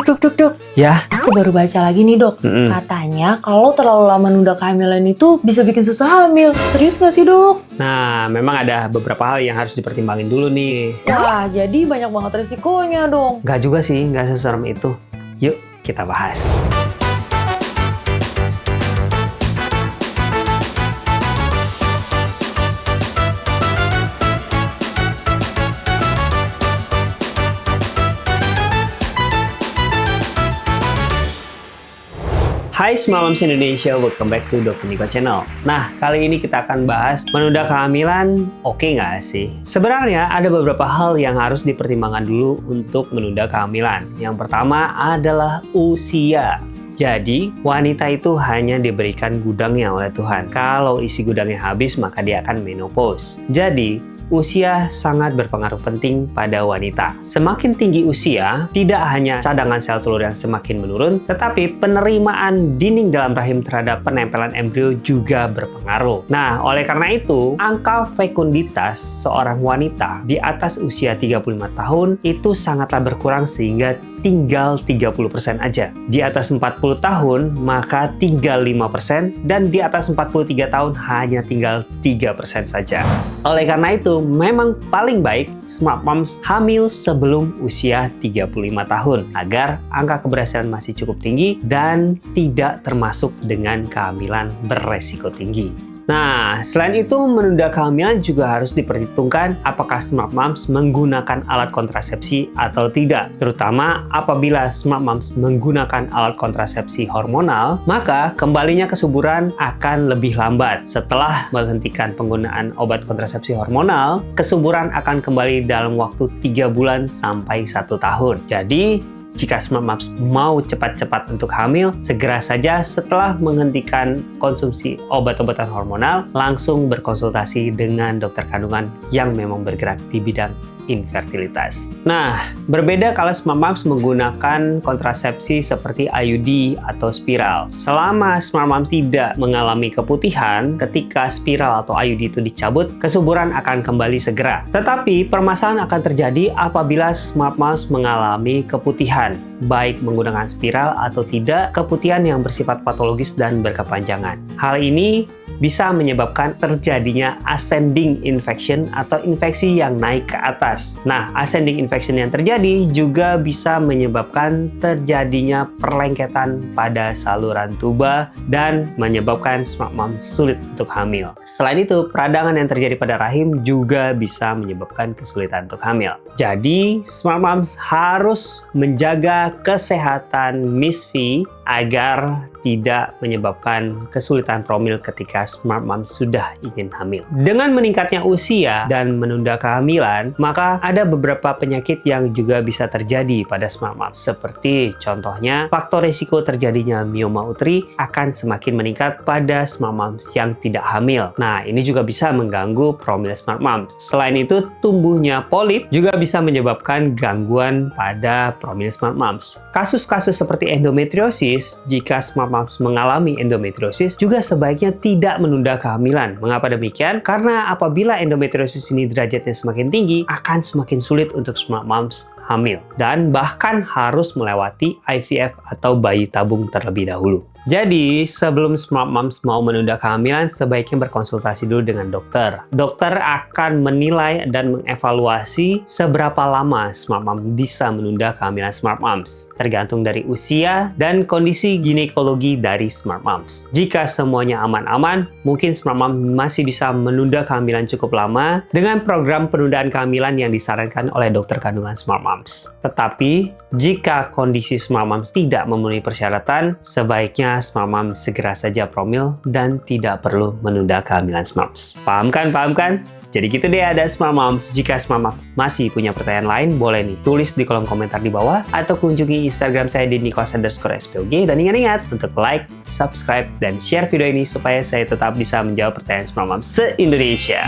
Dok. Ya, Aku baru baca lagi nih dok. Katanya kalau terlalu lama nunda kehamilan itu bisa bikin susah hamil. Serius nggak sih dok? nah memang ada beberapa hal yang harus dipertimbangin dulu nih. Wah, jadi banyak banget resikonya dong. Nggak juga sih, nggak seserem itu. Yuk, kita bahas. Hai Smart Moms Indonesia, welcome back to Dr. Niko Channel. Nah, kali ini kita akan bahas menunda kehamilan oke nggak sih? Sebenarnya ada beberapa hal yang harus dipertimbangkan dulu untuk menunda kehamilan. Yang pertama adalah usia. Jadi, wanita itu hanya diberikan gudangnya oleh Tuhan. Kalau isi gudangnya habis, maka dia akan menopause. Jadi, usia sangat berpengaruh penting pada wanita. Semakin tinggi usia, tidak hanya cadangan sel telur yang semakin menurun, tetapi penerimaan dinding dalam rahim terhadap penempelan embrio juga berpengaruh. Nah, oleh karena itu, angka fekunditas seorang wanita di atas usia 35 tahun itu sangatlah berkurang sehingga tinggal 30% aja. Di atas 40 tahun, maka tinggal 5%, dan di atas 43 tahun hanya tinggal 3% saja. Oleh karena itu, memang paling baik Smart Moms hamil sebelum usia 35 tahun agar angka keberhasilan masih cukup tinggi dan tidak termasuk dengan kehamilan beresiko tinggi. Nah, selain itu menunda kehamilan juga harus diperhitungkan apakah Smart Moms menggunakan alat kontrasepsi atau tidak. Terutama apabila Smart Moms menggunakan alat kontrasepsi hormonal, maka kembalinya kesuburan akan lebih lambat. Setelah menghentikan penggunaan obat kontrasepsi hormonal, kesuburan akan kembali dalam waktu 3 bulan sampai 1 tahun. Jadi, jika Smart Moms mau cepat-cepat untuk hamil, segera saja setelah menghentikan konsumsi obat-obatan hormonal, langsung berkonsultasi dengan dokter kandungan yang memang bergerak di bidang infertilitas. Nah, berbeda kalau Smart Moms menggunakan kontrasepsi seperti IUD atau spiral. Selama Smart Moms tidak mengalami keputihan, ketika spiral atau IUD itu dicabut, kesuburan akan kembali segera. Tetapi, permasalahan akan terjadi apabila Smart Moms mengalami keputihan, baik menggunakan spiral atau tidak, keputihan yang bersifat patologis dan berkepanjangan. Hal ini bisa menyebabkan terjadinya ascending infection atau infeksi yang naik ke atas. Nah, ascending infection yang terjadi juga bisa menyebabkan terjadinya perlengketan pada saluran tuba dan menyebabkan Smart Moms sulit untuk hamil. Selain itu, peradangan yang terjadi pada rahim juga bisa menyebabkan kesulitan untuk hamil. Jadi, Smart Moms harus menjaga kesehatan Miss V agar tidak menyebabkan kesulitan promil ketika Smart Moms sudah ingin hamil. Dengan meningkatnya usia dan menunda kehamilan, maka ada beberapa penyakit yang juga bisa terjadi pada Smart Moms. Seperti contohnya, faktor risiko terjadinya mioma uteri akan semakin meningkat pada Smart Moms yang tidak hamil. Nah, ini juga bisa mengganggu promil Smart Moms. Selain itu, tumbuhnya polip juga bisa menyebabkan gangguan pada promil Smart Moms. Kasus-kasus seperti endometriosis, jika Smart Moms mengalami endometriosis, juga sebaiknya tidak menunda kehamilan. Mengapa demikian? Karena apabila endometriosis ini derajatnya semakin tinggi, akan semakin sulit untuk Smart Moms hamil. Dan bahkan harus melewati IVF atau bayi tabung terlebih dahulu. Jadi, sebelum Smart Moms mau menunda kehamilan, sebaiknya berkonsultasi dulu dengan dokter. Dokter akan menilai dan mengevaluasi seberapa lama Smart Moms bisa menunda kehamilan Smart Moms, tergantung dari usia dan kondisi ginekologi dari Smart Moms. Jika semuanya aman-aman, mungkin Smart Moms masih bisa menunda kehamilan cukup lama dengan program penundaan kehamilan yang disarankan oleh dokter kandungan Smart Moms. Tetapi, jika kondisi Smart Moms tidak memenuhi persyaratan, sebaiknya Smart Moms segera saja promil dan tidak perlu menunda kehamilan Smart Moms. Paham kan? Paham kan? Jadi gitu deh ada Smart Moms. Jika Smart Moms masih punya pertanyaan lain, boleh nih tulis di kolom komentar di bawah atau kunjungi Instagram saya di nikos_spog. Dan ingat-ingat untuk like, subscribe, dan share video ini supaya saya tetap bisa menjawab pertanyaan Smart Moms se-Indonesia.